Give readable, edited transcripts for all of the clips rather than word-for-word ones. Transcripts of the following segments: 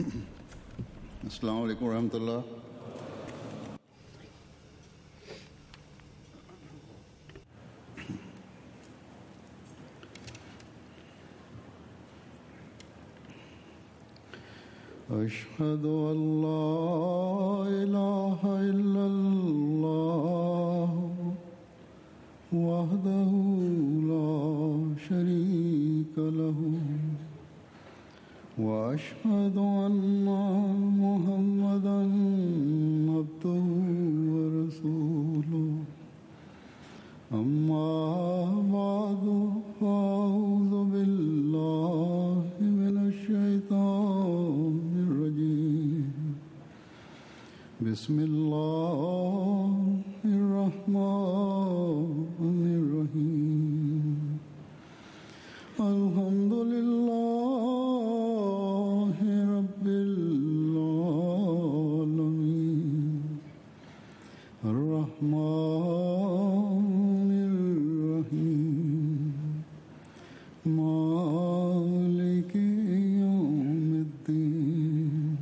Assalamu alaikum wa rahmatullah. أشهد أن لا إله إلا الله وحده لا شريك له وأشهد أن محمدا عبده ورسوله أما بعد فأعوذ بالله من الشيطان الرجيم بسم الله الرحمن الرحيم الحمد لله رب العالمين الرحمن الرحيم مالك يوم الدين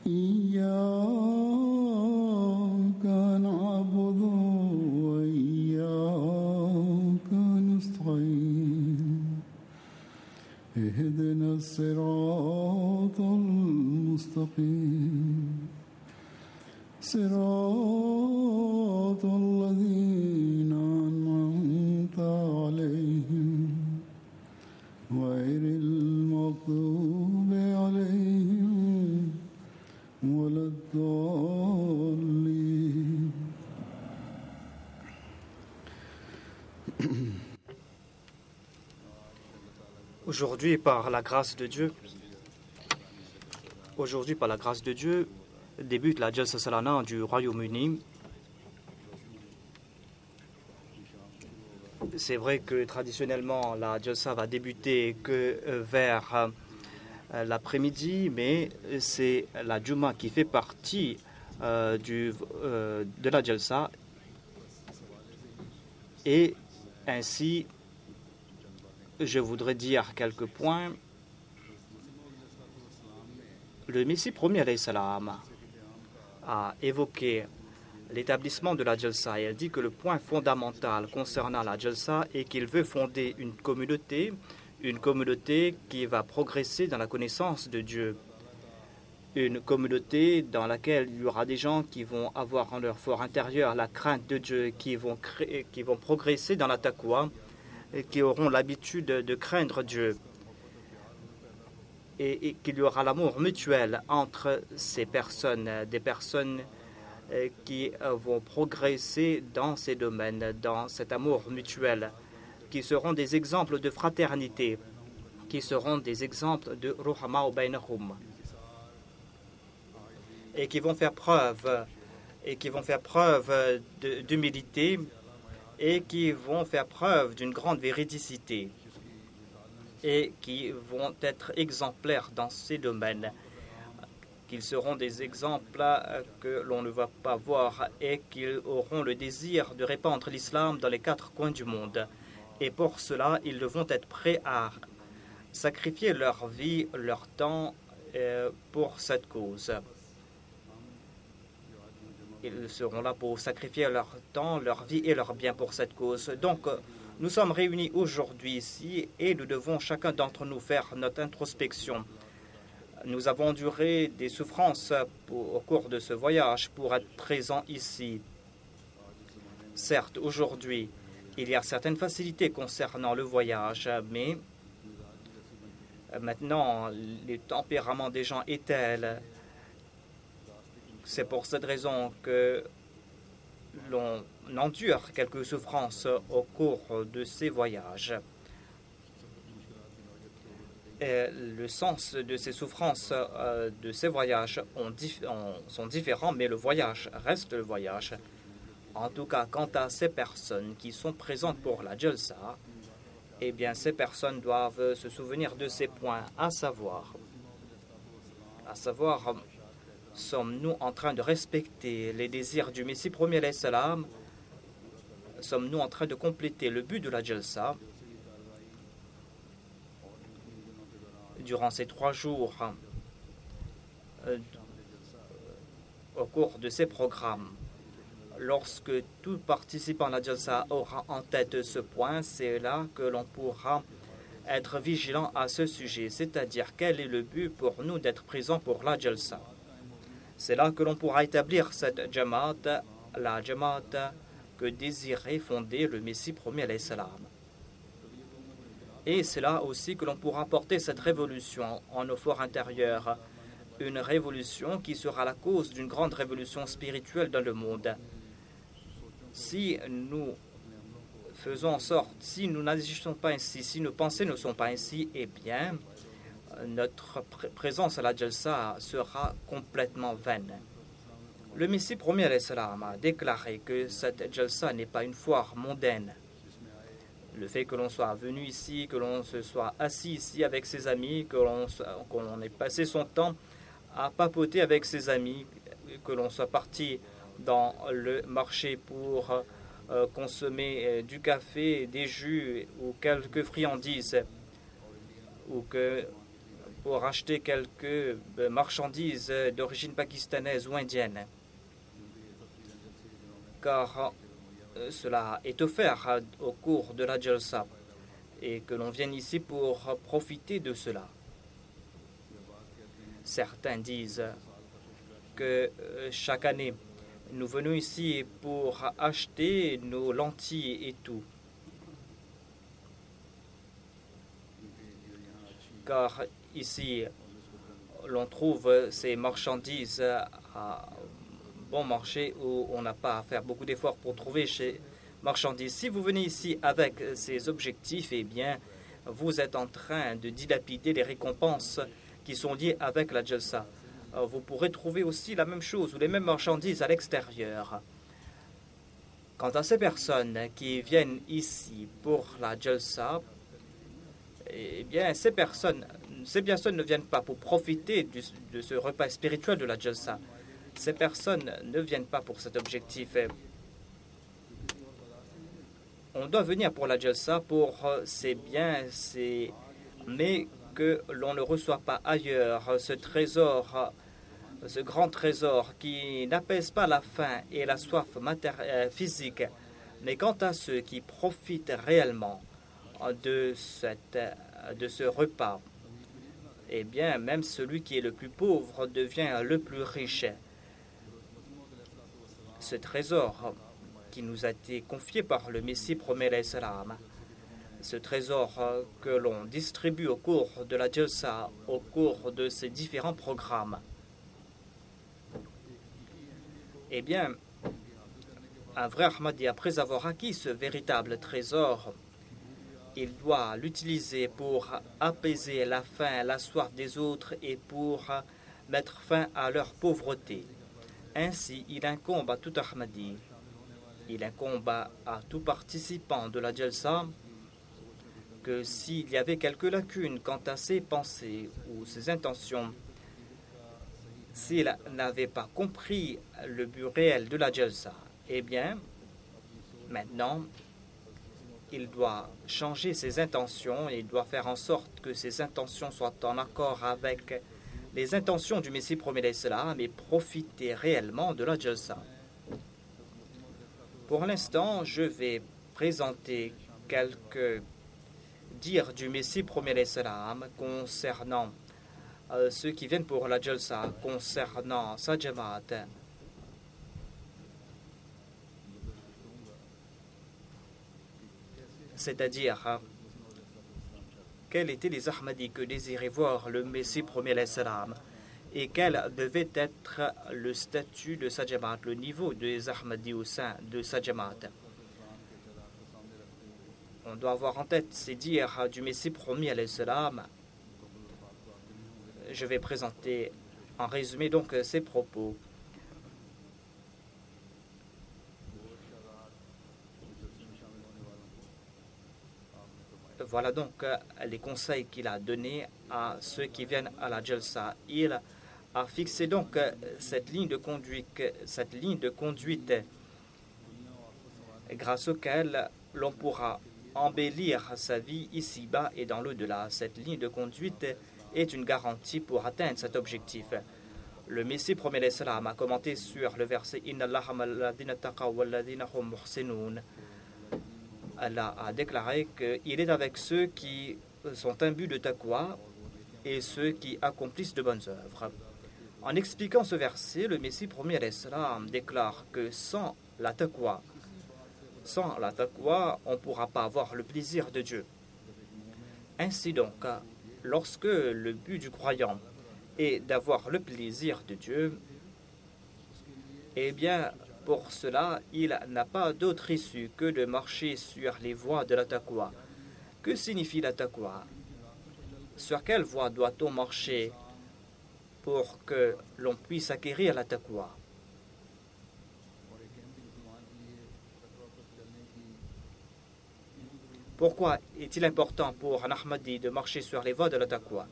إياك نعبد وإياك نستعين اهدنا الصراط المستقيم صراط الذين أنعمت عليهم غير المغضوب عليهم ولا الضالين. Aujourd'hui, par la grâce de Dieu, débute la Jalsa Salana du Royaume-Uni. C'est vrai que traditionnellement, la Jalsa va débuter que vers l'après-midi, mais c'est la Juma qui fait partie de la Jalsa. Et ainsi, je voudrais dire quelques points. Le Messie premier alayhi salam a évoqué l'établissement de la Jalsa et elle dit que le point fondamental concernant la Jalsa est qu'il veut fonder une communauté qui va progresser dans la connaissance de Dieu, une communauté dans laquelle il y aura des gens qui vont avoir en leur fort intérieur la crainte de Dieu, qui vont progresser dans la taqwa et qui auront l'habitude de craindre Dieu. Et qu'il y aura l'amour mutuel entre ces personnes, des personnes qui vont progresser dans ces domaines, dans cet amour mutuel, qui seront des exemples de fraternité, qui seront des exemples de ruhama bainahum, et qui vont faire preuve d'humilité et qui vont faire preuve d'une grande véridicité et qui vont être exemplaires dans ces domaines, qu'ils seront des exemples que l'on ne va pas voir et qu'ils auront le désir de répandre l'islam dans les 4 coins du monde. Et pour cela, ils devront être prêts à sacrifier leur vie, leur temps pour cette cause. Ils seront là pour sacrifier leur temps, leur vie et leur bien pour cette cause. Donc, nous sommes réunis aujourd'hui ici et nous devons chacun d'entre nous faire notre introspection. Nous avons enduré des souffrances au cours de ce voyage pour être présents ici. Certes, aujourd'hui, il y a certaines facilités concernant le voyage, mais maintenant, le tempérament des gens est tel. C'est pour cette raison que l'on endure quelques souffrances au cours de ces voyages. Et le sens de ces souffrances de ces voyages sont différents, mais le voyage reste le voyage. En tout cas, quant à ces personnes qui sont présentes pour la Jalsa, eh bien, ces personnes doivent se souvenir de ces points, à savoir, sommes-nous en train de respecter les désirs du Messie premier alayhi salam? Sommes-nous en train de compléter le but de la Jalsa? Durant ces 3 jours, au cours de ces programmes. Lorsque tout participant à la Jalsa aura en tête ce point, c'est là que l'on pourra être vigilant à ce sujet, c'est-à-dire quel est le but pour nous d'être présents pour la Jalsa. C'est là que l'on pourra établir cette Jamaat, la Jamaat que désirait fonder le Messie premier alayhi salam. Et c'est là aussi que l'on pourra porter cette révolution en nos forts intérieurs, une révolution qui sera la cause d'une grande révolution spirituelle dans le monde. Si nous faisons en sorte, si nous n'agissons pas ainsi, si nos pensées ne sont pas ainsi, eh bien, notre présence à la Jalsa sera complètement vaine. Le Messie premier alayhi salam a déclaré que cette Jalsa n'est pas une foire mondaine. Le fait que l'on soit venu ici, que l'on se soit assis ici avec ses amis, qu'on ait passé son temps à papoter avec ses amis, que l'on soit parti dans le marché pour consommer du café, des jus ou quelques friandises, ou que pour acheter quelques marchandises d'origine pakistanaise ou indienne. Car cela est offert au cours de la Jalsa et que l'on vienne ici pour profiter de cela. Certains disent que chaque année, nous venons ici pour acheter nos lentilles et tout. Car ici, l'on trouve ces marchandises à bon marché où on n'a pas à faire beaucoup d'efforts pour trouver ces marchandises. Si vous venez ici avec ces objectifs, eh bien, vous êtes en train de dilapider les récompenses qui sont liées avec la Jalsa. Vous pourrez trouver aussi la même chose ou les mêmes marchandises à l'extérieur. Quant à ces personnes qui viennent ici pour la Jalsa, eh bien, ces personnes ne viennent pas pour profiter de ce repas spirituel de la Jalsa. Ces personnes ne viennent pas pour cet objectif. On doit venir pour la Jalsa, pour ses biens, mais que l'on ne reçoit pas ailleurs ce trésor, ce grand trésor qui n'apaise pas la faim et la soif physique. Mais quant à ceux qui profitent réellement de ce repas, eh bien, même celui qui est le plus pauvre devient le plus riche. Ce trésor qui nous a été confié par le Messie premier alayhi salam, ce trésor que l'on distribue au cours de la Jalsa, au cours de ces différents programmes, eh bien, un vrai Ahmadi, après avoir acquis ce véritable trésor, il doit l'utiliser pour apaiser la faim, la soif des autres et pour mettre fin à leur pauvreté. Ainsi, il incombe à tout Ahmadi, il incombe à tout participant de la Jalsa que s'il y avait quelques lacunes quant à ses pensées ou ses intentions, s'il n'avait pas compris le but réel de la Jalsa, eh bien, maintenant, il doit changer ses intentions et il doit faire en sorte que ses intentions soient en accord avec les intentions du Messie premier alayhi salam et profiter réellement de la Jalsa. Pour l'instant, je vais présenter quelques dires du Messie premier alayhi salam concernant ceux qui viennent pour la Jalsa, concernant sa Jamaat. C'est-à-dire, quels étaient les Ahmadis que désirait voir le Messie premier alayhi salam et quel devait être le statut de sa Jamaat, le niveau des Ahmadis au sein de sa Jamaat. On doit avoir en tête ces dires du Messie premier alayhi salam. Je vais présenter en résumé donc ces propos. Voilà donc les conseils qu'il a donnés à ceux qui viennent à la Jalsa. Il a fixé donc cette ligne de conduite grâce auquel l'on pourra embellir sa vie ici-bas et dans l'au-delà. Cette ligne de conduite est une garantie pour atteindre cet objectif. Le Messie premier l'Islam a commenté sur le verset Inna Allaha ma'alladhina taqaw walladhina hum muhsinun. Allah a déclaré qu'il est avec ceux qui sont imbus de taqwa et ceux qui accomplissent de bonnes œuvres. En expliquant ce verset, le Messie premier l'Islam déclare que sans la taqwa, on ne pourra pas avoir le plaisir de Dieu. Ainsi donc, lorsque le but du croyant est d'avoir le plaisir de Dieu, eh bien, pour cela, il n'a pas d'autre issue que de marcher sur les voies de la taqwa. Que signifie la taqwa? Sur quelle voie doit-on marcher pour que l'on puisse acquérir la taqwa? Pourquoi est-il important pour un Ahmadi de marcher sur les voies de la taqwa?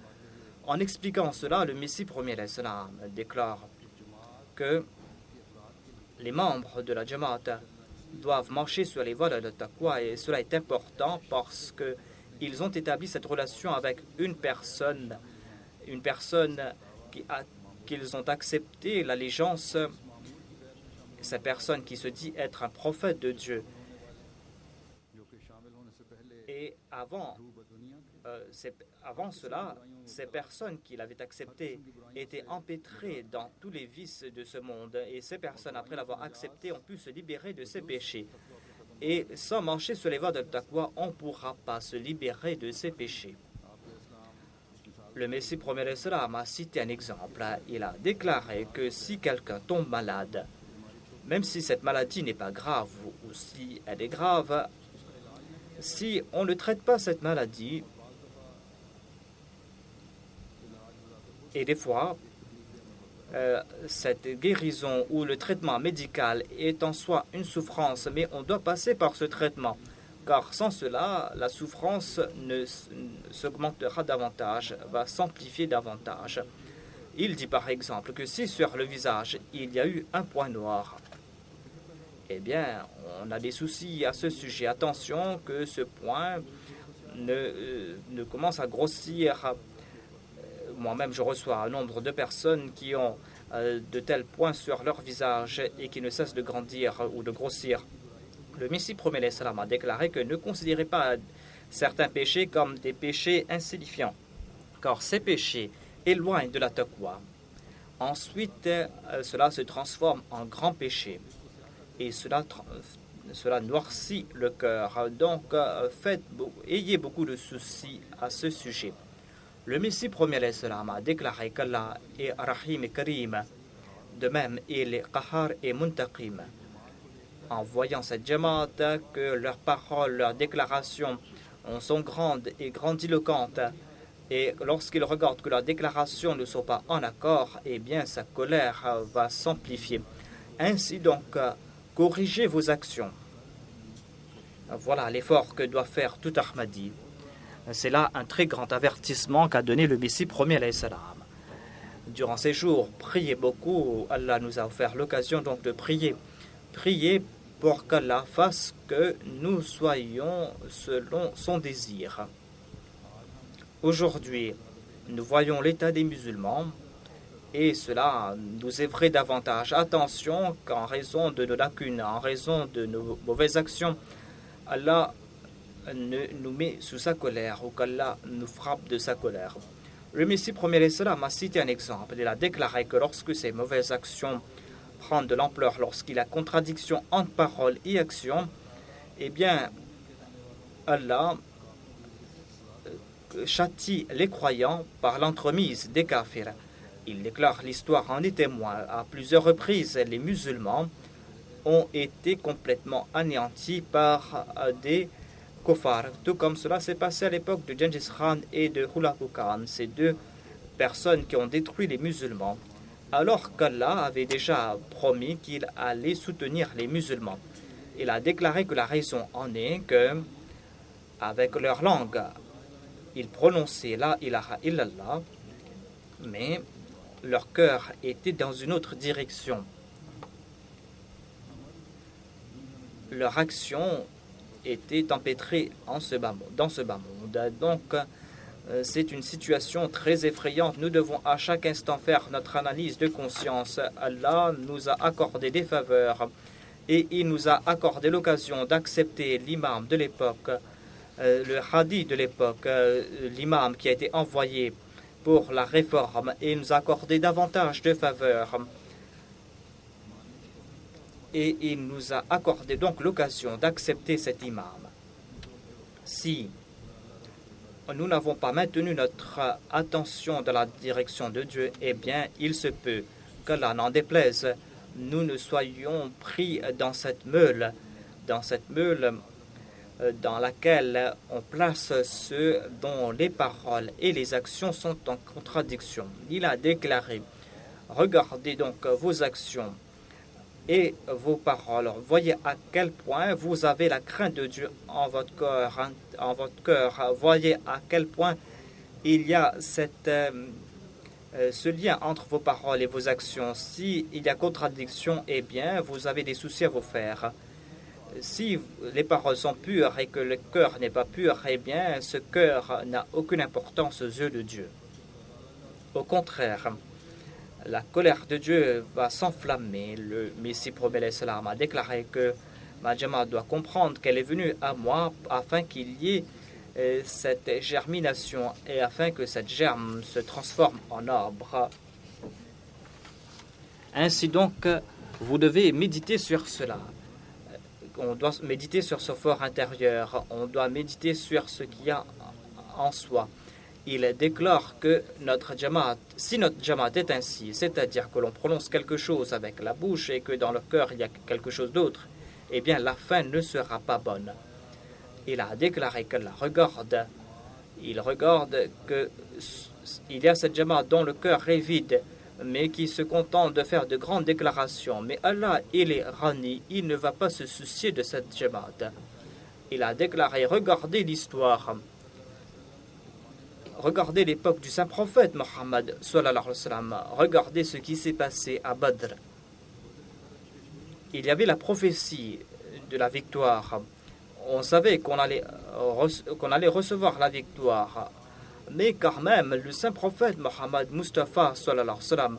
En expliquant cela, le Messie premier l'Islam déclare que les membres de la Jamaat doivent marcher sur les voies de la taqwa, et cela est important parce qu'ils ont établi cette relation avec une personne qu'ils ont accepté l'allégeance, cette personne qui se dit être un prophète de Dieu. Et avant cela, ces personnes qui l'avaient accepté étaient empêtrées dans tous les vices de ce monde. Et ces personnes, après l'avoir accepté, ont pu se libérer de ces péchés. Et sans marcher sur les voies de taqwa, on ne pourra pas se libérer de ces péchés. Le Messie premier l'Islam a cité un exemple. Il a déclaré que si quelqu'un tombe malade, même si cette maladie n'est pas grave ou si elle est grave, si on ne traite pas cette maladie, et des fois, cette guérison ou le traitement médical est en soi une souffrance, mais on doit passer par ce traitement, car sans cela, la souffrance ne s'augmentera davantage, va s'amplifier davantage. Il dit par exemple que si sur le visage il y a eu un point noir, eh bien, on a des soucis à ce sujet. Attention que ce point ne commence à grossir. Moi-même, je reçois un nombre de personnes qui ont de tels points sur leur visage et qui ne cessent de grandir ou de grossir. Le Messie premier l'Islam a déclaré que ne considérez pas certains péchés comme des péchés insignifiants, car ces péchés éloignent de la taqwa. Ensuite, cela se transforme en grand péché. Et cela noircit le cœur. Donc, ayez beaucoup de soucis à ce sujet. Le Messie premier l'Islam a déclaré qu'Allah est Rahim et Karim. De même, il est Qahar et Muntaqim. En voyant cette Jamaat, que leurs paroles, leurs déclarations sont grandes et grandiloquentes, et lorsqu'il regarde que leurs déclarations ne sont pas en accord, eh bien, sa colère va s'amplifier. Ainsi donc, corrigez vos actions. Voilà l'effort que doit faire tout Ahmadi. C'est là un très grand avertissement qu'a donné le Messie premier alayhi salam. Durant ces jours, priez beaucoup. Allah nous a offert l'occasion donc de prier. Priez pour qu'Allah fasse que nous soyons selon son désir. Aujourd'hui, nous voyons l'état des musulmans et cela nous effraie davantage. Attention qu'en raison de nos lacunes, en raison de nos mauvaises actions, Allah nous met sous sa colère ou qu'Allah nous frappe de sa colère. Le Messie premier l'Islam a cité un exemple. Il a déclaré que lorsque ces mauvaises actions prennent de l'ampleur, lorsqu'il y a contradiction entre parole et action, eh bien, Allah châtie les croyants par l'entremise des kafirs. Il déclare, l'histoire en est témoin. À plusieurs reprises, les musulmans ont été complètement anéantis par des kuffars, tout comme cela s'est passé à l'époque de Gengis Khan et de Hulagu Khan, ces deux personnes qui ont détruit les musulmans, alors qu'Allah avait déjà promis qu'il allait soutenir les musulmans. Il a déclaré que la raison en est que, avec leur langue, ils prononçaient la ilaha illallah, mais leur cœur était dans une autre direction. Leur action était empêtrée dans ce bas monde. Donc, C'est une situation très effrayante. Nous devons à chaque instant faire notre analyse de conscience. Allah nous a accordé des faveurs et il nous a accordé l'occasion d'accepter l'imam de l'époque, le hadi de l'époque, l'imam qui a été envoyé pour la réforme, et il nous a accordé davantage de faveurs. Et il nous a accordé donc l'occasion d'accepter cet imam. Si nous n'avons pas maintenu notre attention dans la direction de Dieu, eh bien, il se peut qu'Allah n'en déplaise, nous ne soyons pris dans cette meule dans laquelle on place ceux dont les paroles et les actions sont en contradiction. Il a déclaré, regardez donc vos actions et vos paroles. Voyez à quel point vous avez la crainte de Dieu en votre cœur. Voyez à quel point il y a ce lien entre vos paroles et vos actions. S'il y a contradiction, eh bien, vous avez des soucis à vous faire. Si les paroles sont pures et que le cœur n'est pas pur, eh bien, ce cœur n'a aucune importance aux yeux de Dieu. Au contraire, la colère de Dieu va s'enflammer. Le Messie promet salam a déclaré que ma Jamaat doit comprendre qu'elle est venue à moi afin qu'il y ait cette germination et afin que cette germe se transforme en arbre. Ainsi donc, vous devez méditer sur cela. On doit méditer sur ce fort intérieur. On doit méditer sur ce qu'il y a en soi. Il déclare que si notre Jamaat est ainsi, c'est-à-dire que l'on prononce quelque chose avec la bouche et que dans le cœur il y a quelque chose d'autre, eh bien la fin ne sera pas bonne. Il a déclaré qu'Allah regarde. Il regarde qu'il y a cette Jamaat dont le cœur est vide, mais qui se contente de faire de grandes déclarations. Mais Allah, il est Rani, il ne va pas se soucier de cette Jamaat. Il a déclaré, regardez l'histoire. Regardez l'époque du saint prophète Mohammed sallallahu alayhi wa sallam. Regardez ce qui s'est passé à Badr. Il y avait la prophétie de la victoire. On savait qu'on allait recevoir la victoire. Mais quand même, le saint prophète Mohammed Mustafa sallallahu alayhi wa sallam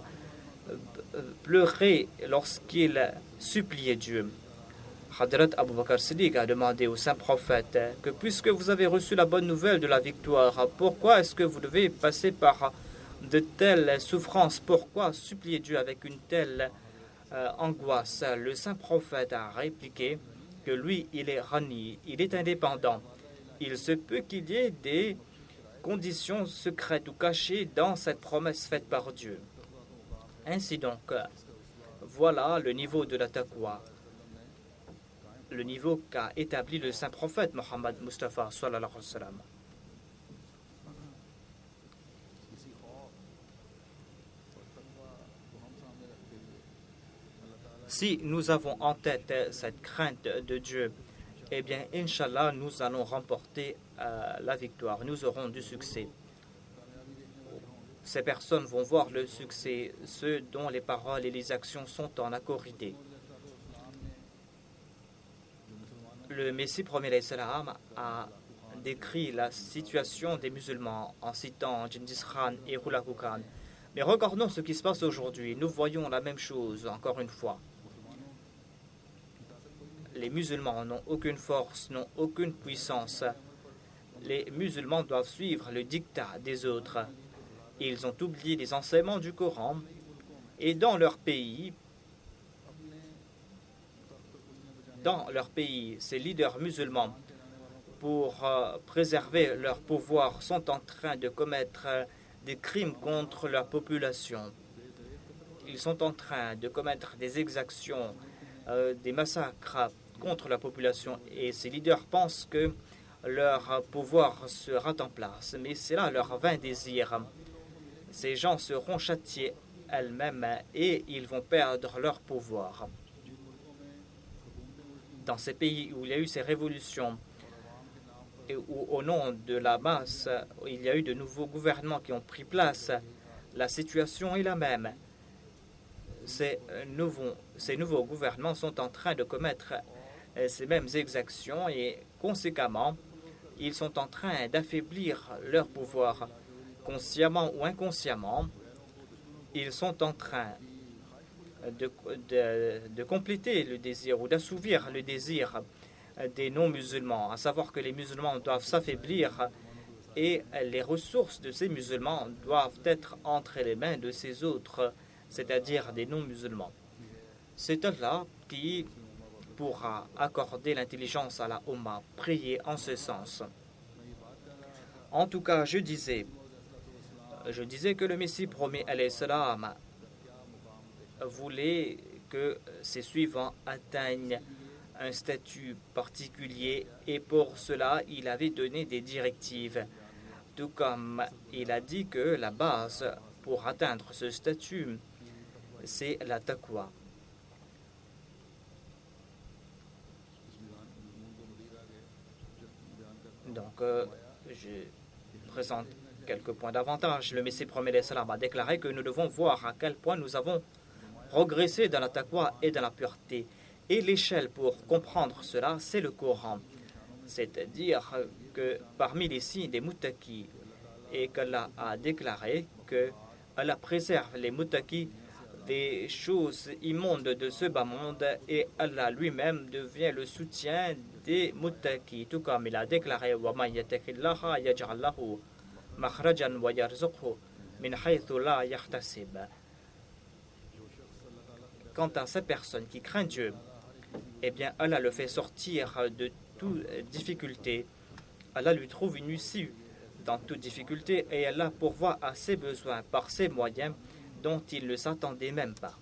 pleurait lorsqu'il suppliait Dieu. Hadrat Abu Bakr Siddiq a demandé au saint prophète que puisque vous avez reçu la bonne nouvelle de la victoire, pourquoi est-ce que vous devez passer par de telles souffrances? Pourquoi supplier Dieu avec une telle angoisse? Le saint prophète a répliqué que lui, il est Rani, il est indépendant. Il se peut qu'il y ait des conditions secrètes ou cachées dans cette promesse faite par Dieu. Ainsi donc, voilà le niveau de la taqwa. Le niveau qu'a établi le saint prophète Mohammed Mustafa sallallahu alayhi wa sallam. Si nous avons en tête cette crainte de Dieu, eh bien, Inch'Allah, nous allons remporter la victoire. Nous aurons du succès. Ces personnes vont voir le succès, ceux dont les paroles et les actions sont en accorité. Le Messie premier salam a décrit la situation des musulmans en citant Genghis Khan et Hulagu Khan. Mais regardons ce qui se passe aujourd'hui. Nous voyons la même chose, encore une fois. Les musulmans n'ont aucune force, n'ont aucune puissance. Les musulmans doivent suivre le dictat des autres. Ils ont oublié les enseignements du Coran. Et dans leur pays, ces leaders musulmans, pour préserver leur pouvoir, sont en train de commettre des crimes contre leur population. Ils sont en train de commettre des exactions, des massacres contre la population. Et ces leaders pensent que leur pouvoir sera en place. Mais c'est là leur vain désir. Ces gens seront châtiés elles-mêmes et ils vont perdre leur pouvoir. Dans ces pays où il y a eu ces révolutions et où, au nom de la masse, il y a eu de nouveaux gouvernements qui ont pris place, la situation est la même. Ces nouveaux gouvernements sont en train de commettre ces mêmes exactions et, conséquemment, ils sont en train d'affaiblir leur pouvoir, consciemment ou inconsciemment. Ils sont en train de compléter le désir ou d'assouvir le désir des non-musulmans, à savoir que les musulmans doivent s'affaiblir et les ressources de ces musulmans doivent être entre les mains de ces autres, c'est-à-dire des non-musulmans. C'est Allah qui pourra accorder l'intelligence à la Ummah. Priez en ce sens. En tout cas, je disais que le Messie promis alayhi salam voulait que ses suivants atteignent un statut particulier et pour cela, il avait donné des directives. Tout comme il a dit que la base pour atteindre ce statut, c'est la taqwa. Donc, je présente quelques points d'avantage. Le Messie promet alayhi salam a déclaré que nous devons voir à quel point nous avons progressé dans la taqwa et dans la pureté. Et l'échelle pour comprendre cela, c'est le Coran. C'est-à-dire que parmi les signes des muttaqis, et qu'Allah a déclaré que Allah préserve les muttaqis des choses immondes de ce bas monde et Allah lui-même devient le soutien des muttaqis, tout comme il a déclaré وَمَنْ يَتَّقِ اللَّهَ يَجْعَلْ لَهُ مَخْرَجًا وَيَرْزُقْهُ مِنْ حَيْثُ لَا يَحْتَسِبُ. Quant à cette personne qui craint Dieu, eh bien Allah le fait sortir de toute difficulté. Allah lui trouve une issue dans toute difficulté et Allah pourvoit à ses besoins par ses moyens dont il ne s'attendait même pas.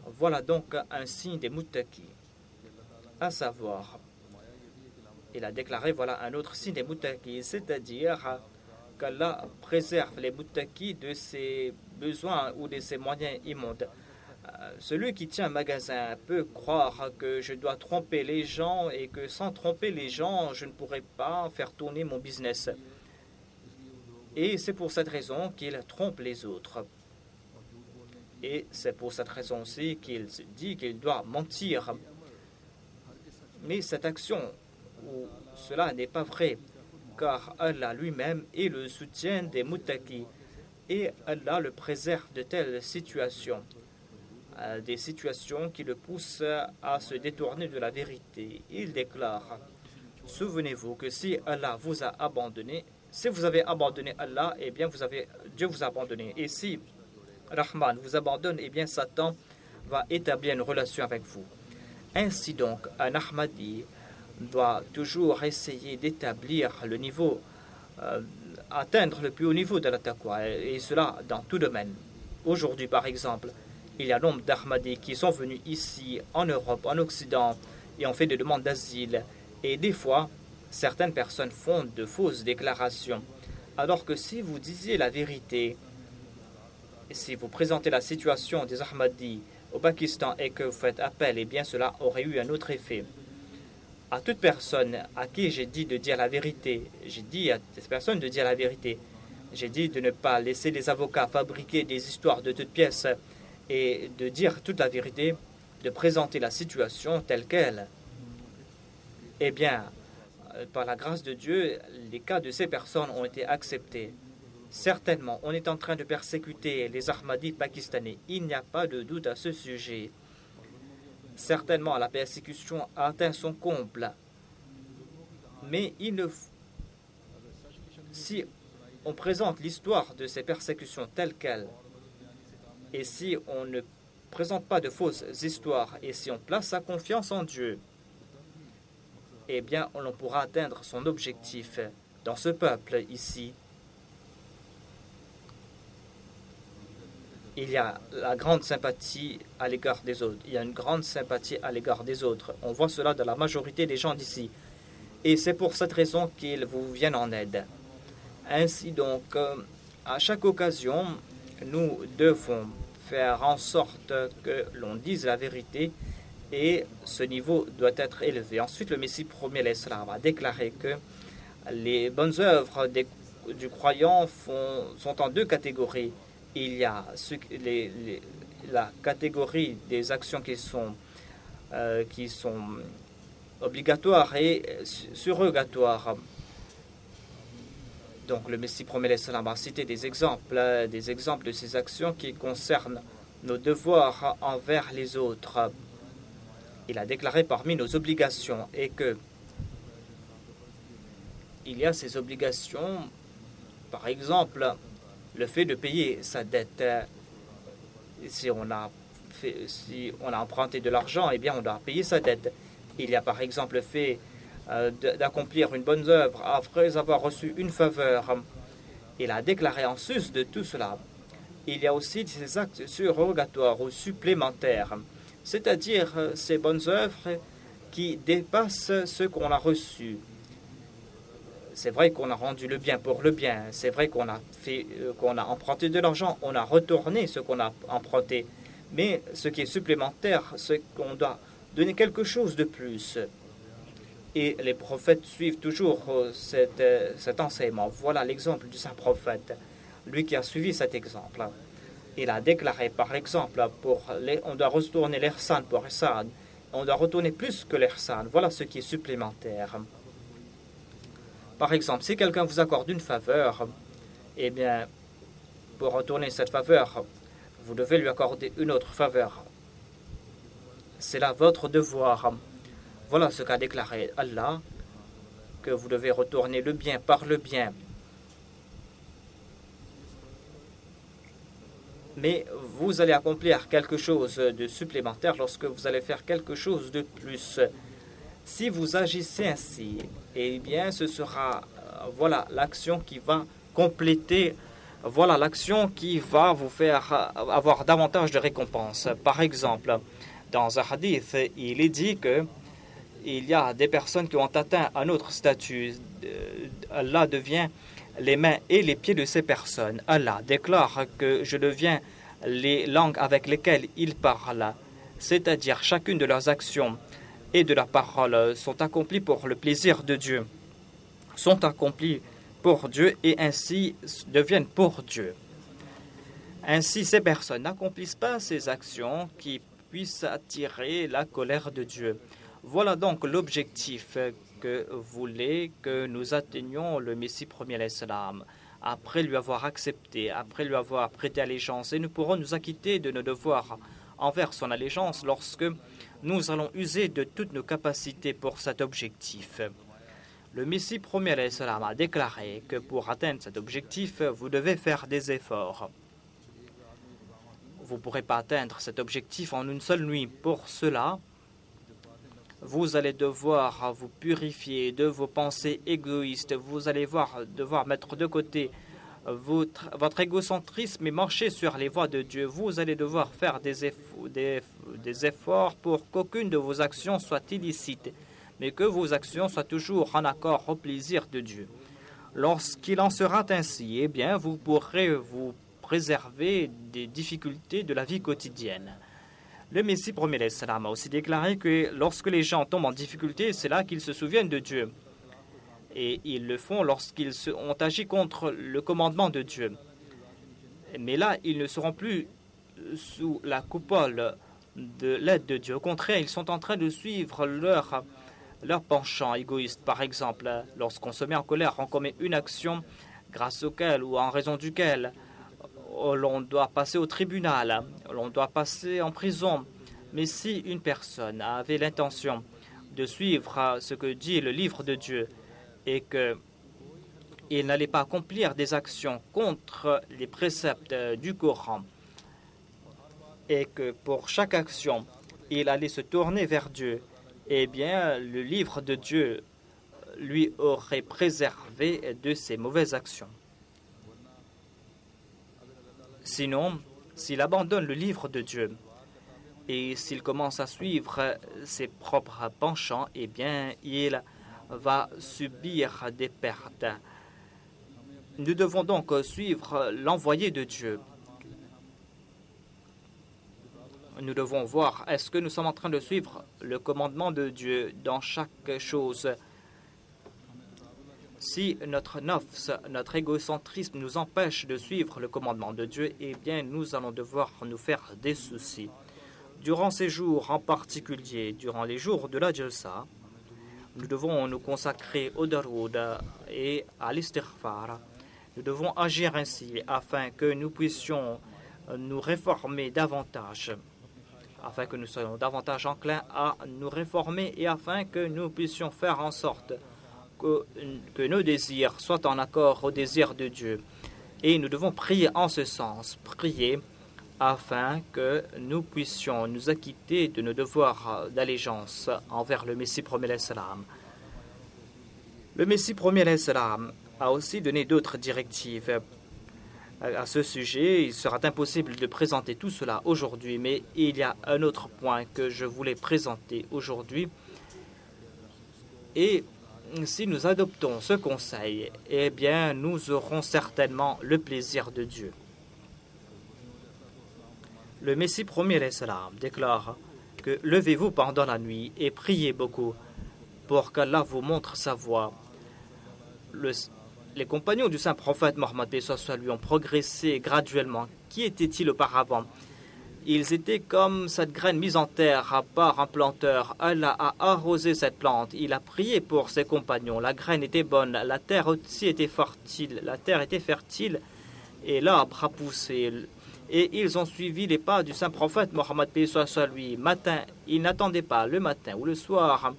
Voilà donc un signe des muttaqis, à savoir, il a déclaré, voilà un autre signe des muttaqis, c'est-à-dire qu'Allah préserve les muttaqis de ses besoins ou de ses moyens immondes. Celui qui tient un magasin peut croire que je dois tromper les gens et que sans tromper les gens, je ne pourrai pas faire tourner mon business. Et c'est pour cette raison qu'il trompe les autres. Et c'est pour cette raison aussi qu'il dit qu'il doit mentir. Mais cette action, ou cela n'est pas vrai, car Allah lui-même est le soutien des muttaqis. Et Allah le préserve de telles situations. Des situations qui le poussent à se détourner de la vérité. Il déclare, souvenez-vous que si Allah vous a abandonné, si vous avez abandonné Allah, eh bien Dieu vous a abandonné. Et si Rahman vous abandonne, eh bien Satan va établir une relation avec vous. Ainsi donc, un Ahmadi doit toujours essayer d'établir le niveau, atteindre le plus haut niveau de la taqwa, et cela dans tout domaine. Aujourd'hui, par exemple, il y a nombre d'Ahmadis qui sont venus ici, en Europe, en Occident, et ont fait des demandes d'asile. Et des fois, certaines personnes font de fausses déclarations. Alors que si vous disiez la vérité, si vous présentez la situation des Ahmadis au Pakistan et que vous faites appel, eh bien cela aurait eu un autre effet. À toute personne à qui j'ai dit de dire la vérité, j'ai dit à cette personne de dire la vérité, j'ai dit de ne pas laisser les avocats fabriquer des histoires de toutes pièces et de dire toute la vérité, de présenter la situation telle qu'elle. Eh bien, par la grâce de Dieu, les cas de ces personnes ont été acceptés. Certainement, on est en train de persécuter les Ahmadis pakistanais. Il n'y a pas de doute à ce sujet. Certainement, la persécution a atteint son comble. Mais si on présente l'histoire de ces persécutions telle qu'elle, et si on ne présente pas de fausses histoires, et si on place sa confiance en Dieu, eh bien, on pourra atteindre son objectif dans ce peuple ici. Il y a la grande sympathie à l'égard des autres. Il y a une grande sympathie à l'égard des autres. On voit cela dans la majorité des gens d'ici. Et c'est pour cette raison qu'ils vous viennent en aide. Ainsi donc, à chaque occasion, nous devons faire en sorte que l'on dise la vérité et ce niveau doit être élevé. Ensuite, le Messie promet l'Islam a déclaré que les bonnes œuvres du croyant sont en deux catégories. Il y a la catégorie des actions qui sont obligatoire et surrogatoire. Donc le Messie promet salam a cité des exemples de ces actions qui concernent nos devoirs envers les autres. Il a déclaré parmi nos obligations et que il y a ces obligations, par exemple, le fait de payer sa dette. Si on a emprunté de l'argent, eh bien on doit payer sa dette. Il y a par exemple le fait d'accomplir une bonne œuvre après avoir reçu une faveur. Il a déclaré en sus de tout cela. Il y a aussi ces actes surrogatoires ou supplémentaires, c'est-à-dire ces bonnes œuvres qui dépassent ce qu'on a reçu. C'est vrai qu'on a rendu le bien pour le bien. C'est vrai qu'on a emprunté de l'argent. On a retourné ce qu'on a emprunté. Mais ce qui est supplémentaire, c'est qu'on doit donner quelque chose de plus. Et les prophètes suivent toujours cet enseignement. Voilà l'exemple du saint prophète. Lui qui a suivi cet exemple. Il a déclaré, par exemple, on doit retourner l'ihsan pour ihsan. On doit retourner plus que l'ihsan. Voilà ce qui est supplémentaire. Par exemple, si quelqu'un vous accorde une faveur, eh bien, pour retourner cette faveur, vous devez lui accorder une autre faveur. C'est là votre devoir. Voilà ce qu'a déclaré Allah, que vous devez retourner le bien par le bien. Mais vous allez accomplir quelque chose de supplémentaire lorsque vous allez faire quelque chose de plus. Si vous agissez ainsi, eh bien, ce sera voilà l'action qui va compléter, voilà l'action qui va vous faire avoir davantage de récompenses. Par exemple, dans un hadith, il est dit que il y a des personnes qui ont atteint un autre statut. Allah devient les mains et les pieds de ces personnes. Allah déclare que je deviens les langues avec lesquelles ils parlent, c'est-à-dire chacune de leurs actions et de leurs paroles sont accomplies pour le plaisir de Dieu, sont accomplies pour Dieu et ainsi deviennent pour Dieu. Ainsi, ces personnes n'accomplissent pas ces actions qui puissent attirer la colère de Dieu. Voilà donc l'objectif que voulait que nous atteignions le Messie premier l'Islam. Après lui avoir accepté, après lui avoir prêté allégeance, et nous pourrons nous acquitter de nos devoirs envers son allégeance lorsque nous allons user de toutes nos capacités pour cet objectif. Le Messie premier l'Islam a déclaré que pour atteindre cet objectif, vous devez faire des efforts. Vous ne pourrez pas atteindre cet objectif en une seule nuit. Pour cela, vous allez devoir vous purifier de vos pensées égoïstes. Vous allez devoir mettre de côté votre égocentrisme et marcher sur les voies de Dieu. Vous allez devoir faire des efforts pour qu'aucune de vos actions soit illicite, mais que vos actions soient toujours en accord au plaisir de Dieu. Lorsqu'il en sera ainsi, eh bien, vous pourrez vous préserver des difficultés de la vie quotidienne. Le Messie premier l'Islam a aussi déclaré que lorsque les gens tombent en difficulté, c'est là qu'ils se souviennent de Dieu. Et ils le font lorsqu'ils ont agi contre le commandement de Dieu. Mais là, ils ne seront plus sous la coupole de l'aide de Dieu. Au contraire, ils sont en train de suivre leur penchant égoïste. Par exemple, lorsqu'on se met en colère, on commet une action grâce auquel ou en raison duquel l'on doit passer au tribunal, l'on doit passer en prison. Mais si une personne avait l'intention de suivre ce que dit le livre de Dieu et qu'il n'allait pas accomplir des actions contre les préceptes du Coran et que pour chaque action, il allait se tourner vers Dieu, eh bien, le livre de Dieu lui aurait préservé de ses mauvaises actions. Sinon, s'il abandonne le livre de Dieu et s'il commence à suivre ses propres penchants, eh bien, il va subir des pertes. Nous devons donc suivre l'envoyé de Dieu. Nous devons voir, est-ce que nous sommes en train de suivre le commandement de Dieu dans chaque chose? Si notre nafs, notre égocentrisme nous empêche de suivre le commandement de Dieu, eh bien, nous allons devoir nous faire des soucis. Durant ces jours en particulier, durant les jours de la Jalsa, Nous devons nous consacrer au daroud et à l'istighfar. Nous devons agir ainsi afin que nous puissions nous réformer davantage, afin que nous soyons davantage enclins à nous réformer et afin que nous puissions faire en sorte que nos désirs soient en accord aux désirs de Dieu. Et nous devons prier en ce sens, prier afin que nous puissions nous acquitter de nos devoirs d'allégeance envers le Messie premier alayhi salam. Le Messie premier alayhi salam a aussi donné d'autres directives à ce sujet. Il sera impossible de présenter tout cela aujourd'hui, mais il y a un autre point que je voulais présenter aujourd'hui. Et si nous adoptons ce conseil, eh bien, nous aurons certainement le plaisir de Dieu. Le Messie premier alayhi salam déclare que levez-vous pendant la nuit et priez beaucoup pour qu'Allah vous montre sa voie. Les compagnons du saint prophète Mohammed lui ont progressé graduellement. Qui étaient-ils auparavant? Ils étaient comme cette graine mise en terre par un planteur. Allah a arrosé cette plante. Il a prié pour ses compagnons. La graine était bonne. La terre aussi était fertile. La terre était fertile et l'arbre a poussé. Et ils ont suivi les pas du saint prophète Mohammed lui. Matin, ils n'attendaient pas le matin ou le soir.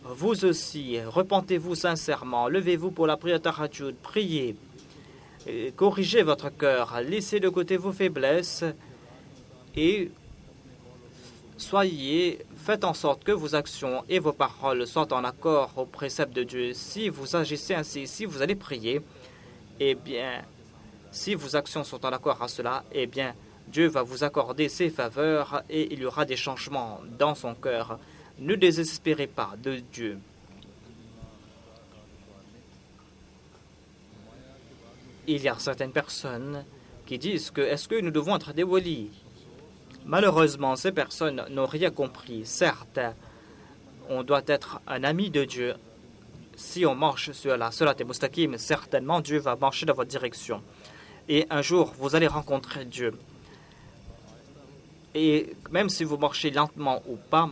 Vous aussi, repentez-vous sincèrement. Levez-vous pour la prière tahajjud. Priez. Corrigez votre cœur. Laissez de côté vos faiblesses. Et faites en sorte que vos actions et vos paroles soient en accord aux préceptes de Dieu. Si vous agissez ainsi, si vous allez prier, eh bien, si vos actions sont en accord à cela, eh bien, Dieu va vous accorder ses faveurs et il y aura des changements dans son cœur. Ne désespérez pas de Dieu. Il y a certaines personnes qui disent que est-ce que nous devons être des walis? Malheureusement, ces personnes n'ont rien compris. Certes, on doit être un ami de Dieu. Si on marche sur la Surat al-Mustaqim, certainement Dieu va marcher dans votre direction. Et un jour, vous allez rencontrer Dieu. Et même si vous marchez lentement ou pas,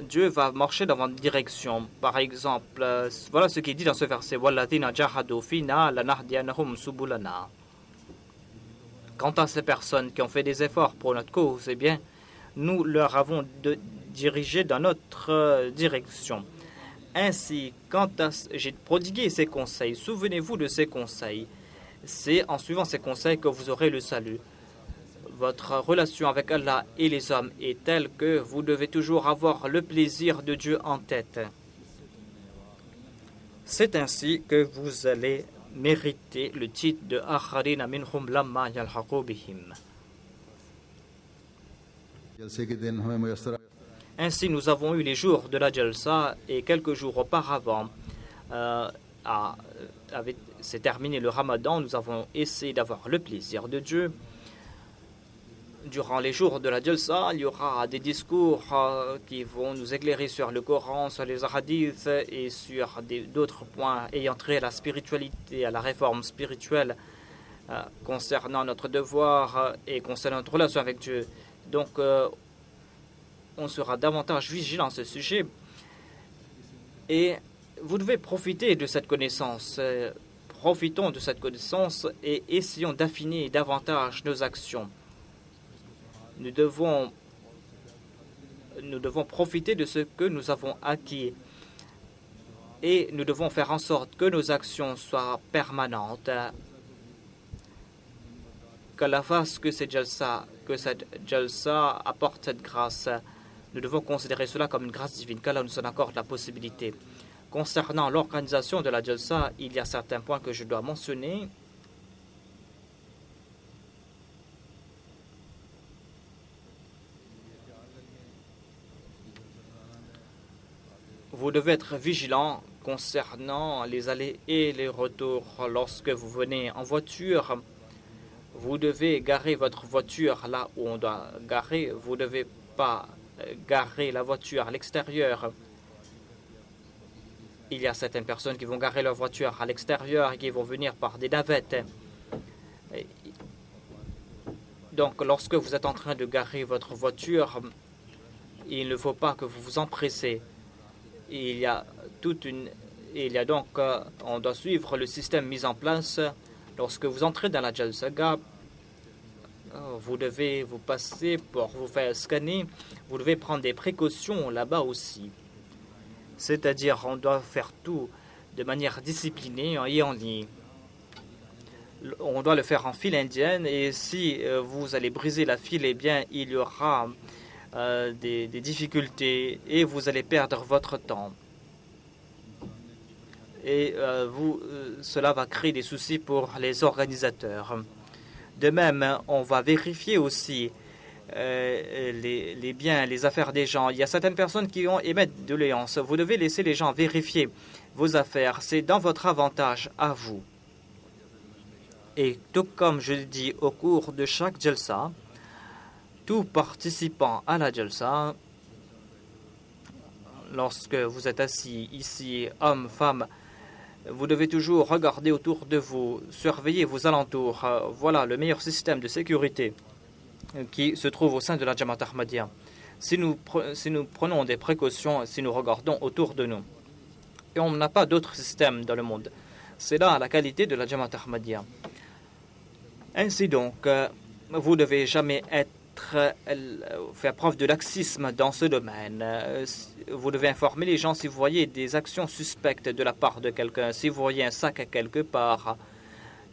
Dieu va marcher dans votre direction. Par exemple, voilà ce qu'il dit dans ce verset. وَالَّذِينَ جَاهَدُوا فِينَا لَنَهْدِيَنَّهُمْ سُبُلَنَا. Quant à ces personnes qui ont fait des efforts pour notre cause, eh bien, nous leur avons dirigé dans notre direction. Ainsi, j'ai prodigué ces conseils, souvenez-vous de ces conseils. C'est en suivant ces conseils que vous aurez le salut. Votre relation avec Allah et les hommes est telle que vous devez toujours avoir le plaisir de Dieu en tête. C'est ainsi que vous allez mériter le titre de Akharina minhum lamma yalhaqu bihim. Ainsi, nous avons eu les jours de la Jalsa et quelques jours auparavant, c'est terminé le Ramadan, nous avons essayé d'avoir le plaisir de Dieu. Durant les jours de la Jalsa, il y aura des discours qui vont nous éclairer sur le Coran, sur les hadiths et sur d'autres points ayant trait à la spiritualité, à la réforme spirituelle concernant notre devoir et concernant notre relation avec Dieu. Donc, on sera davantage vigilant à ce sujet. Et vous devez profiter de cette connaissance. Profitons de cette connaissance et essayons d'affiner davantage nos actions. Nous devons profiter de ce que nous avons acquis et nous devons faire en sorte que nos actions soient permanentes, qu'Allah fasse que cette jalsa apporte cette grâce. Nous devons considérer cela comme une grâce divine, qu'Allah nous en accorde la possibilité. Concernant l'organisation de la jalsa, il y a certains points que je dois mentionner. Vous devez être vigilant concernant les allées et les retours. Lorsque vous venez en voiture, vous devez garer votre voiture là où on doit garer. Vous ne devez pas garer la voiture à l'extérieur. Il y a certaines personnes qui vont garer leur voiture à l'extérieur et qui vont venir par des navettes. Donc, lorsque vous êtes en train de garer votre voiture, il ne faut pas que vous vous empressez. Il y a donc, on doit suivre le système mis en place. Lorsque vous entrez dans la Jalsaga, vous devez vous passer pour vous faire scanner. Vous devez prendre des précautions là-bas aussi. C'est-à-dire, on doit faire tout de manière disciplinée et en ligne. On doit le faire en file indienne et si vous allez briser la file, eh bien, il y aura des difficultés et vous allez perdre votre temps. Et cela va créer des soucis pour les organisateurs. De même, on va vérifier aussi les biens, les affaires des gens. Il y a certaines personnes qui émettent de doléances. Vous devez laisser les gens vérifier vos affaires. C'est dans votre avantage à vous. Et tout comme je le dis au cours de chaque Jalsa, tout participant à la Jalsa, lorsque vous êtes assis ici, hommes, femmes, vous devez toujours regarder autour de vous, surveiller vos alentours. Voilà le meilleur système de sécurité qui se trouve au sein de la Jamaat Ahmadiyya. Si nous prenons des précautions, si nous regardons autour de nous, et on n'a pas d'autre système dans le monde, c'est là la qualité de la Jamaat Ahmadiyya. Ainsi donc, vous ne devez jamais faire preuve de laxisme dans ce domaine. Vous devez informer les gens si vous voyez des actions suspectes de la part de quelqu'un. Si vous voyez un sac quelque part,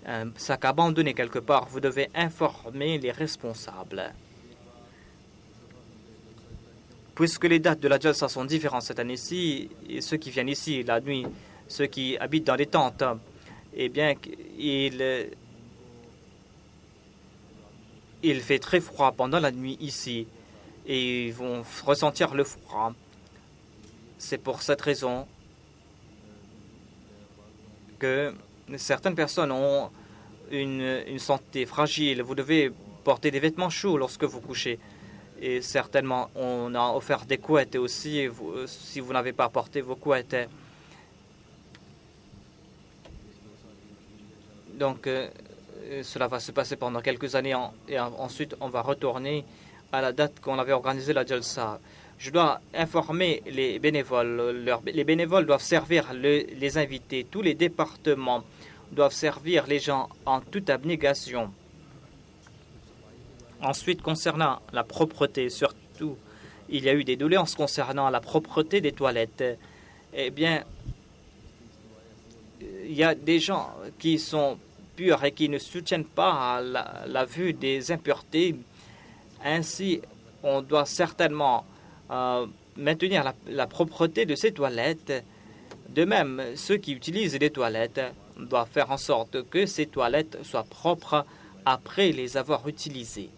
un sac abandonné quelque part, vous devez informer les responsables. Puisque les dates de la Jalsa sont différentes cette année-ci, et ceux qui viennent ici la nuit, ceux qui habitent dans les tentes, eh bien, il fait très froid pendant la nuit ici et ils vont ressentir le froid. C'est pour cette raison que certaines personnes ont une santé fragile. Vous devez porter des vêtements chauds lorsque vous couchez. Et certainement, on a offert des couettes aussi, si vous n'avez pas porté vos couettes. Donc, cela va se passer pendant quelques années et ensuite on va retourner à la date qu'on avait organisé la Jalsa. Je dois informer les bénévoles. Les bénévoles doivent servir les invités. Tous les départements doivent servir les gens en toute abnégation. Ensuite, concernant la propreté, surtout, il y a eu des doléances concernant la propreté des toilettes. Eh bien, il y a des gens qui sont purs et qui ne soutiennent pas la vue des impuretés. Ainsi, on doit certainement maintenir la propreté de ces toilettes. De même, ceux qui utilisent les toilettes doivent faire en sorte que ces toilettes soient propres après les avoir utilisées.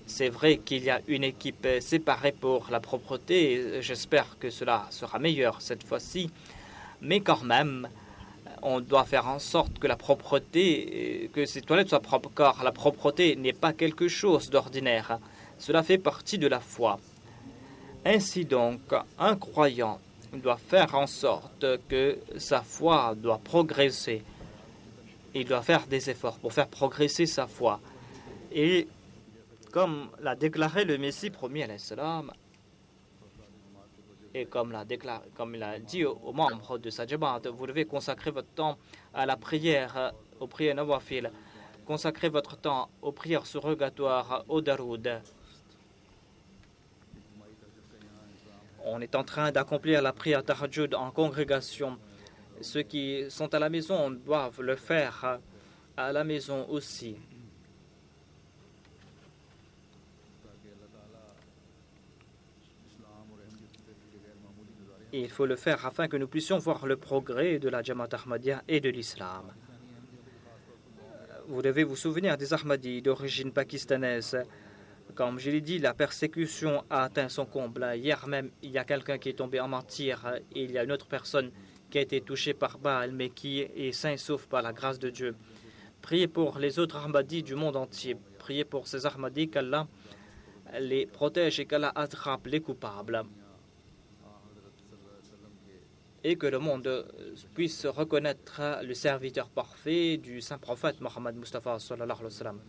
C'est vrai qu'il y a une équipe séparée pour la propreté. J'espère que cela sera meilleur cette fois-ci. Mais quand même, on doit faire en sorte que la propreté, que ces toilettes soient propres, car la propreté n'est pas quelque chose d'ordinaire. Cela fait partie de la foi. Ainsi donc, un croyant doit faire en sorte que sa foi doit progresser. Il doit faire des efforts pour faire progresser sa foi. Et comme l'a déclaré le Messie premier alayhi salam, et comme il a dit aux membres de sa Jamaat, vous devez consacrer votre temps à la prière, aux prières nawafil, consacrer votre temps aux prières surrogatoires, au daroud. On est en train d'accomplir la prière tahajjud en congrégation. Ceux qui sont à la maison doivent le faire à la maison aussi. Et il faut le faire afin que nous puissions voir le progrès de la Jamaat Ahmadiyya et de l'islam. Vous devez vous souvenir des Ahmadis d'origine pakistanaise. Comme je l'ai dit, la persécution a atteint son comble. Hier même, il y a quelqu'un qui est tombé en martyr et il y a une autre personne qui a été touchée par Baal, mais qui est sain et sauf par la grâce de Dieu. Priez pour les autres Ahmadis du monde entier. Priez pour ces Ahmadis qu'Allah les protège et qu'Allah attrape les coupables. Et que le monde puisse reconnaître le serviteur parfait du saint prophète Mohammed Mustafa sallallahu alayhi wa sallam.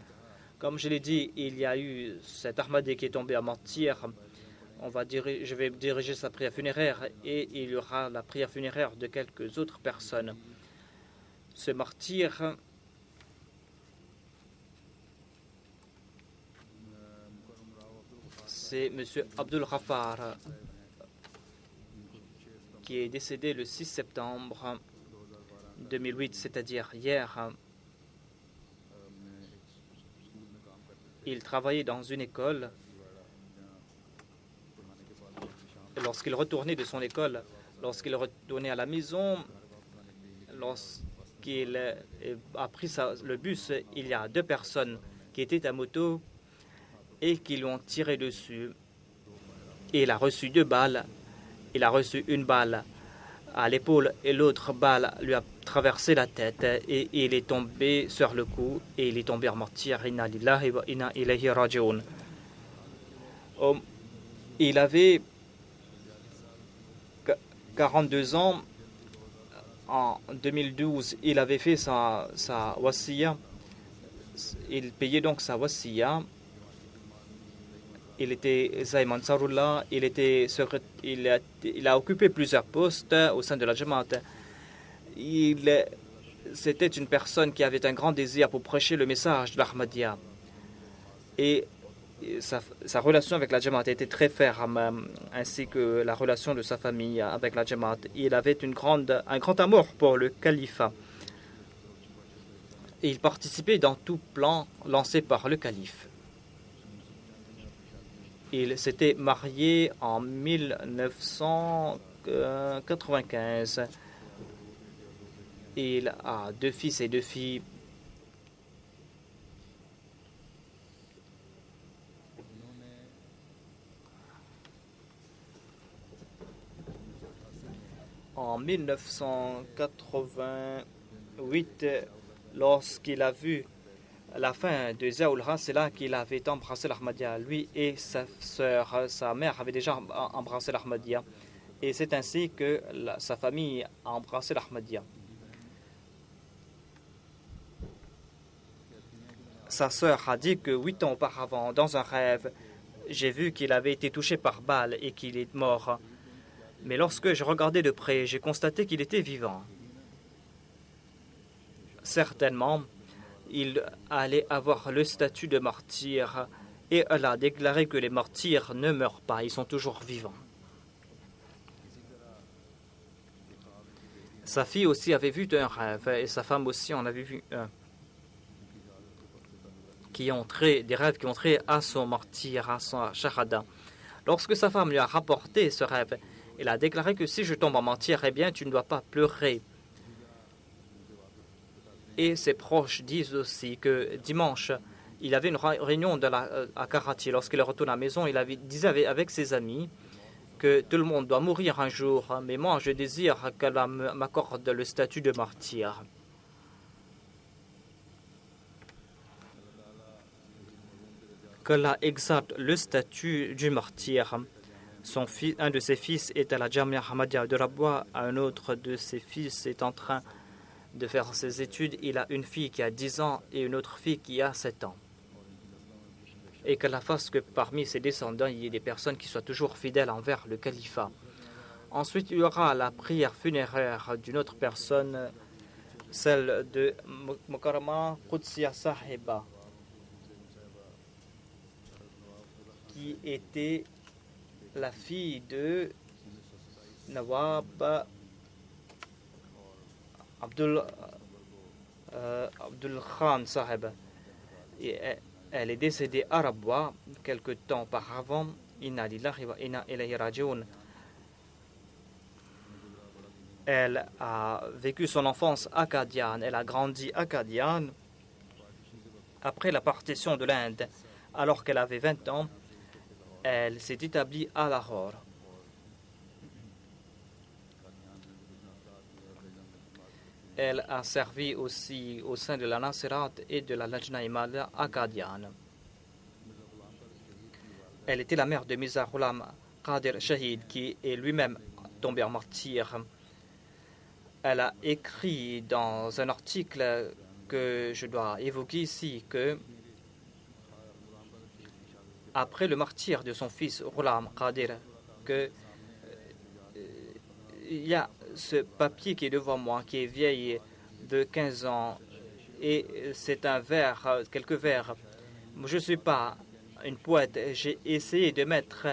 Comme je l'ai dit, il y a eu cet Ahmadi qui est tombé en martyr je vais diriger sa prière funéraire et il y aura la prière funéraire de quelques autres personnes. Ce martyr c'est M. Abdul Ghaffar qui est décédé le 6 septembre 2008, c'est-à-dire hier. Il travaillait dans une école. Lorsqu'il retournait de son école, lorsqu'il retournait à la maison, lorsqu'il a pris le bus, il y a deux personnes qui étaient à moto et qui lui ont tiré dessus. Et il a reçu 2 balles. Il a reçu une balle à l'épaule et l'autre balle lui a traversé la tête et il est tombé sur le cou et il est tombé en martyr. Inna lillahi wa inna ilayhi raji'un. Il avait 42 ans. En 2012, il avait fait sa wasiya. Il payait donc sa wasiya. Il était Zaïm Ansarullah, il a occupé plusieurs postes au sein de la Jamaat. C'était une personne qui avait un grand désir pour prêcher le message de l'Ahmadiyya. Et sa relation avec la Jamaat était très ferme, ainsi que la relation de sa famille avec la Jamaat. Il avait un grand amour pour le califat. Et il participait dans tout plan lancé par le calife. Il s'était marié en 1995. Il a 2 fils et 2 filles. En 1988, lorsqu'il a vu la fin de Ziaoul-Ha, c'est là qu'il avait embrassé l'Ahmadiyya. Lui et sa sœur, sa mère avait déjà embrassé l'Ahmadiyya. Et c'est ainsi que sa famille a embrassé l'Ahmadiyya. Sa sœur a dit que 8 ans auparavant, dans un rêve, j'ai vu qu'il avait été touché par balle et qu'il est mort. Mais lorsque je regardais de près, j'ai constaté qu'il était vivant. Certainement, il allait avoir le statut de martyr et Allah a déclaré que les martyrs ne meurent pas, ils sont toujours vivants. Sa fille aussi avait vu un rêve et sa femme aussi en avait vu un des rêves qui ont trait à son martyr, à son shahada. Lorsque sa femme lui a rapporté ce rêve, elle a déclaré que si je tombe en martyr, eh bien tu ne dois pas pleurer. Et ses proches disent aussi que dimanche, il avait une réunion à Karachi. Lorsqu'il retourne à la maison, disait avec ses amis que tout le monde doit mourir un jour, mais moi je désire qu'Allah m'accorde le statut de martyr. Qu'Allah exalte le statut du martyr. Un de ses fils est à la Jamia Ahmadiyya de Rabwa, un autre de ses fils est en train de faire ses études. Il a une fille qui a 10 ans et une autre fille qui a 7 ans. Et qu'Allah fasse que parmi ses descendants, il y ait des personnes qui soient toujours fidèles envers le califat. Ensuite, il y aura la prière funéraire d'une autre personne, celle de Mukarrama Qudsiya Sahiba, qui était la fille de Nawab Abdul Khan Sahib. Et elle est décédée à Rabwa quelque temps auparavant. Inna lillahi wa inna ilayhi raji'un. Elle a vécu son enfance acadienne. Elle a grandi acadienne. Après la partition de l'Inde, alors qu'elle avait 20 ans, elle s'est établie à Lahore. Elle a servi aussi au sein de la Nasirat et de la Lajna Imala acadienne. Elle était la mère de Mirza Ghulam Qadir Shahid, qui est lui-même tombé en martyr. Elle a écrit dans un article que je dois évoquer ici que après le martyre de son fils Ghulam Qadir, que il y a ce papier qui est devant moi, qui est vieil de 15 ans, et c'est un vers, quelques vers. Je ne suis pas une poète. J'ai essayé de mettre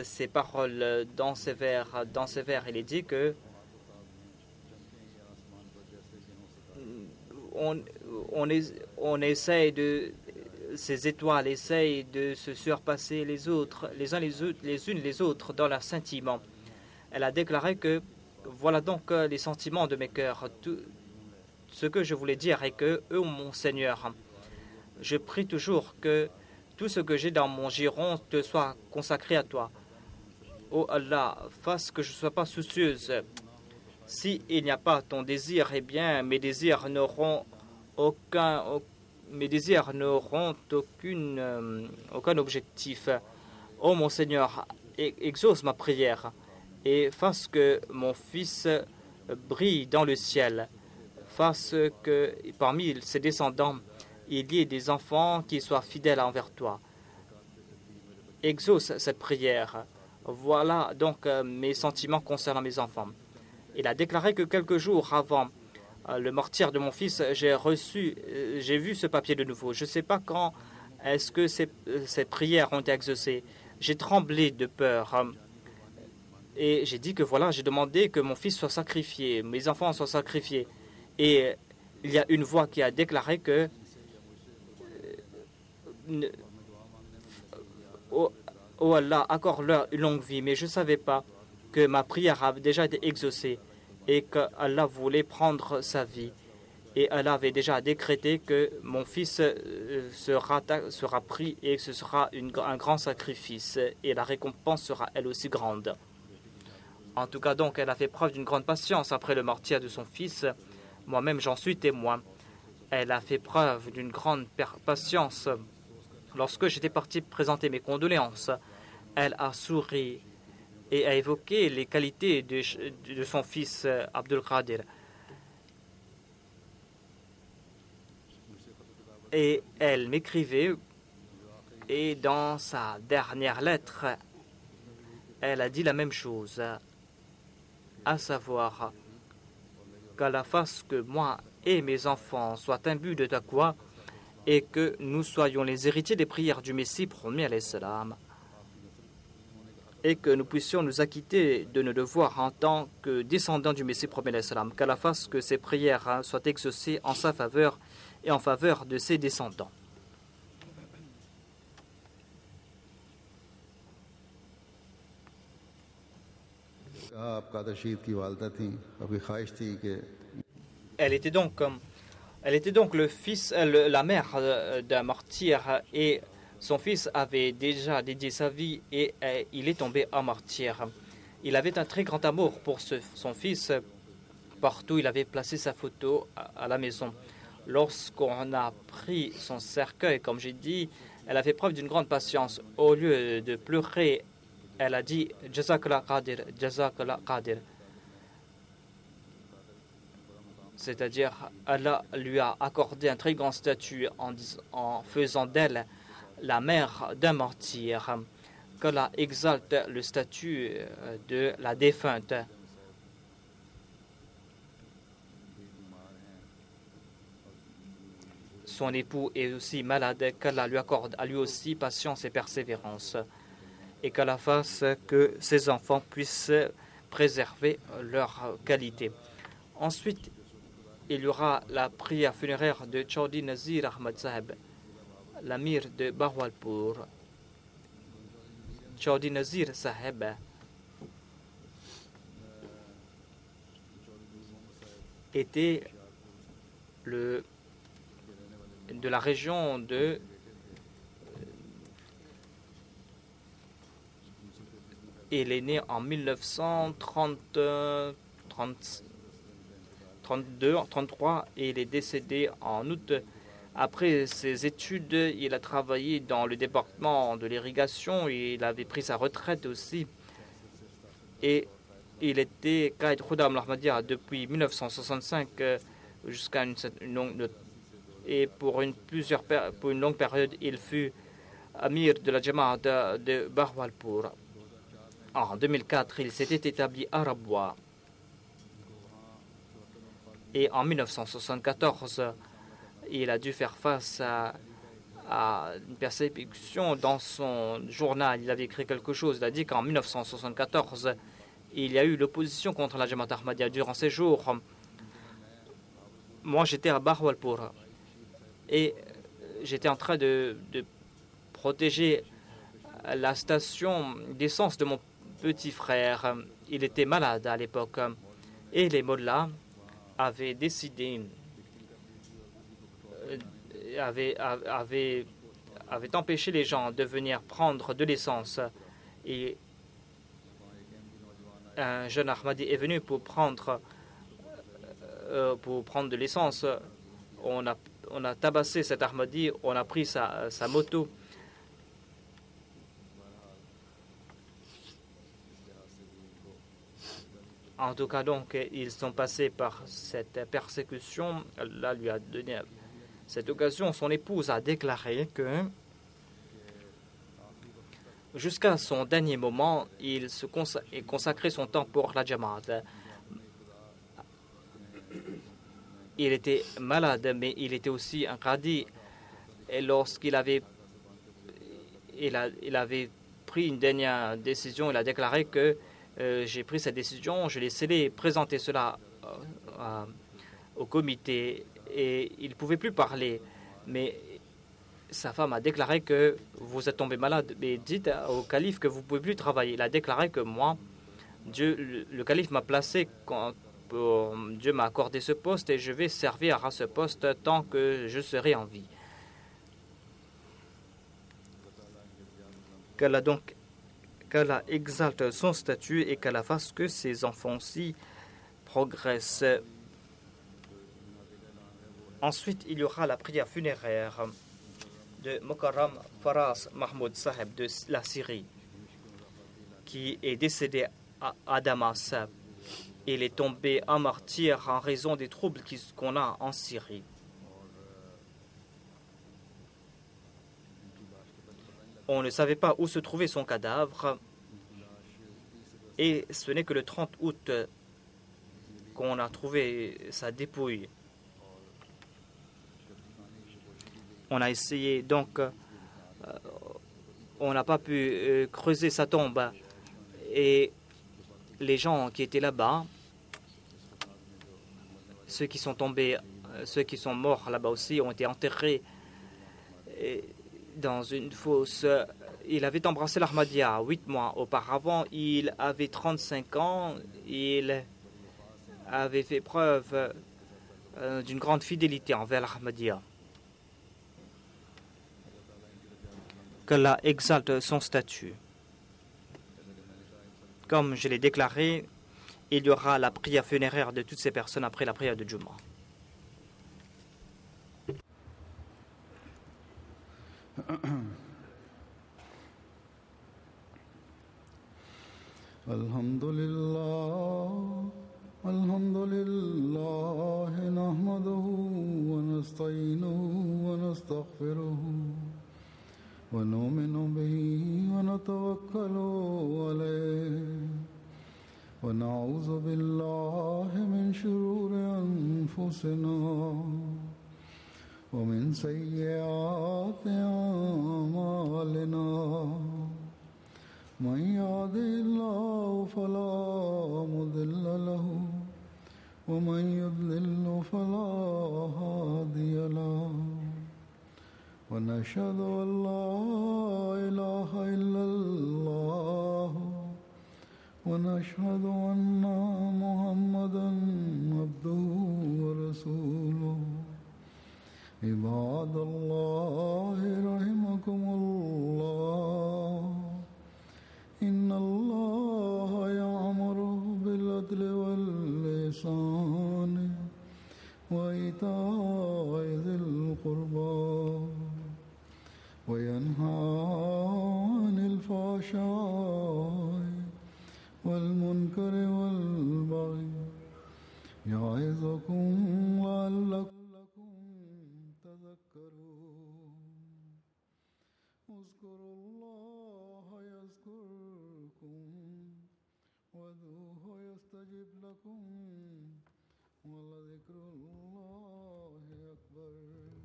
ces paroles dans ces vers. Dans ces vers, il est dit que on essaye de ces étoiles essayent de se surpasser les autres, les uns les unes les autres dans leurs sentiments. Elle a déclaré que voilà donc les sentiments de mes cœurs. Tout ce que je voulais dire est que, mon Seigneur, je prie toujours que tout ce que j'ai dans mon giron te soit consacré à toi. Oh Allah, fasse que je ne sois pas soucieuse. Si il n'y a pas ton désir, eh bien, mes désirs n'auront aucun objectif. Oh mon Seigneur, exauce ma prière et fasse que mon fils brille dans le ciel. Fasse que parmi ses descendants, il y ait des enfants qui soient fidèles envers toi. Exauce cette prière. Voilà donc mes sentiments concernant mes enfants. Il a déclaré que quelques jours avant le martyre de mon fils, j'ai vu ce papier de nouveau. Je ne sais pas quand est-ce que ces prières ont été exaucées. J'ai tremblé de peur. Et j'ai dit que voilà, j'ai demandé que mon fils soit sacrifié, mes enfants soient sacrifiés. Et il y a une voix qui a déclaré que oh Allah, accorde-leur une longue vie. Mais je ne savais pas que ma prière avait déjà été exaucée et qu'Allah voulait prendre sa vie. Et Allah avait déjà décrété que mon fils sera pris et que ce sera un grand sacrifice. Et la récompense sera elle aussi grande. En tout cas, donc, elle a fait preuve d'une grande patience après le martyre de son fils. Moi-même, j'en suis témoin. Elle a fait preuve d'une grande patience. Lorsque j'étais parti présenter mes condoléances, elle a souri et a évoqué les qualités de son fils Abdul Qadir. Et elle m'écrivait, et dans sa dernière lettre, elle a dit la même chose, à savoir qu'Allah fasse que moi et mes enfants soient imbus de taqwa et que nous soyons les héritiers des prières du Messie premier alayhi salam et que nous puissions nous acquitter de nos devoirs en tant que descendants du Messie premier alayhi salam. Qu'Allah fasse que ces prières soient exaucées en sa faveur et en faveur de ses descendants. Elle était donc la mère d'un martyr et son fils avait déjà dédié sa vie et il est tombé en martyr. Il avait un très grand amour pour son fils. Partout, il avait placé sa photo à la maison. Lorsqu'on a pris son cercueil, comme j'ai dit, elle a fait preuve d'une grande patience. Au lieu de pleurer, elle a dit « Jazakallah Qadir, Jazakallah Qadir ». C'est-à-dire, Allah lui a accordé un très grand statut en faisant d'elle la mère d'un martyr. Qu'Allah exalte le statut de la défunte. Son époux est aussi malade, qu'Allah lui accorde à lui aussi patience et persévérance. Et qu'Allah fasse que ses enfants puissent préserver leur qualité. Ensuite, il y aura la prière funéraire de Chaudhry Nazir Ahmad Saheb, l'amir de Bahawalpur. Chaudhry Nazir Saheb était de la région de il est né en 1933 et il est décédé en août. Après ses études, il a travaillé dans le département de l'irrigation et il avait pris sa retraite aussi. Et il était Qaïd Khudam al-Ahmadiyya depuis 1965 jusqu'à une longue et pour une longue période, il fut amir de la Jamaat de Bahawalpur. En 2004, il s'était établi à Rabwa. Et en 1974, il a dû faire face à une persécution. Dans son journal, il avait écrit quelque chose. Il a dit qu'en 1974, il y a eu l'opposition contre la Jamaat Ahmadiyya durant ces jours. Moi, j'étais à Bahawalpur et j'étais en train de protéger la station d'essence de mon petit frère. Il était malade à l'époque et les mollahs avaient décidé, avaient empêché les gens de venir prendre de l'essence. Et un jeune Ahmadi est venu pour prendre de l'essence. On a tabassé cet Ahmadi, on a pris sa moto. En tout cas, donc, ils sont passés par cette persécution. Allah lui a donné cette occasion. Son épouse a déclaré que jusqu'à son dernier moment, il consacrait son temps pour la Jamaat. Il était malade, mais il était aussi un qadi. Et lorsqu'il avait pris une dernière décision, il a déclaré que j'ai pris cette décision, je l'ai scellé, présenté cela au comité et il ne pouvait plus parler. Mais sa femme a déclaré que vous êtes tombé malade, mais dites au calife que vous ne pouvez plus travailler. Il a déclaré que moi, le calife m'a placé quand Dieu m'a accordé ce poste et je vais servir à ce poste tant que je serai en vie. Qu'Allah exalte son statut et qu'Allah fasse que ses enfants-ci progressent. Ensuite, il y aura la prière funéraire de Mokarram Faraz Mahmoud Saheb de la Syrie, qui est décédé à Damas. Il est tombé en martyr en raison des troubles qu'on a en Syrie. On ne savait pas où se trouvait son cadavre et ce n'est que le 30 août qu'on a trouvé sa dépouille. On a essayé, donc on n'a pas pu creuser sa tombe et les gens qui étaient là-bas, ceux qui sont morts là-bas aussi ont été enterrés dans une fosse. Il avait embrassé l'Ahmadiyya 8 mois auparavant. Il avait 35 ans. Il avait fait preuve d'une grande fidélité envers l'Ahmadiyya. Qu'Allah exalte son statut. Comme je l'ai déclaré, il y aura la prière funéraire de toutes ces personnes après la prière de Jumu'ah. Alhamdulillah, nahmaduhu wa nasta'inuhu wa nastaghfiruhu wa nu'minu bihi wa natawakkalu alayhi wa na'udhu billahi min shururi anfusina ومن سيئات أعمالنا من يهده الله فلا مضل له ومن يضلل فلا هادي له ونشهد أن لا إله إلا الله ونشهد أن محمدا عبده ورسوله عباد الله رحمكم الله إن الله يأمر بالعدل والإحسان وإيتاء ذي القربى وينهى عن الفحشاء والمنكر والبغي يعظكم لعلكم تذكرون اذكروا الله يذكركم وادعوه يستجب لكم ولذكر الله أكبر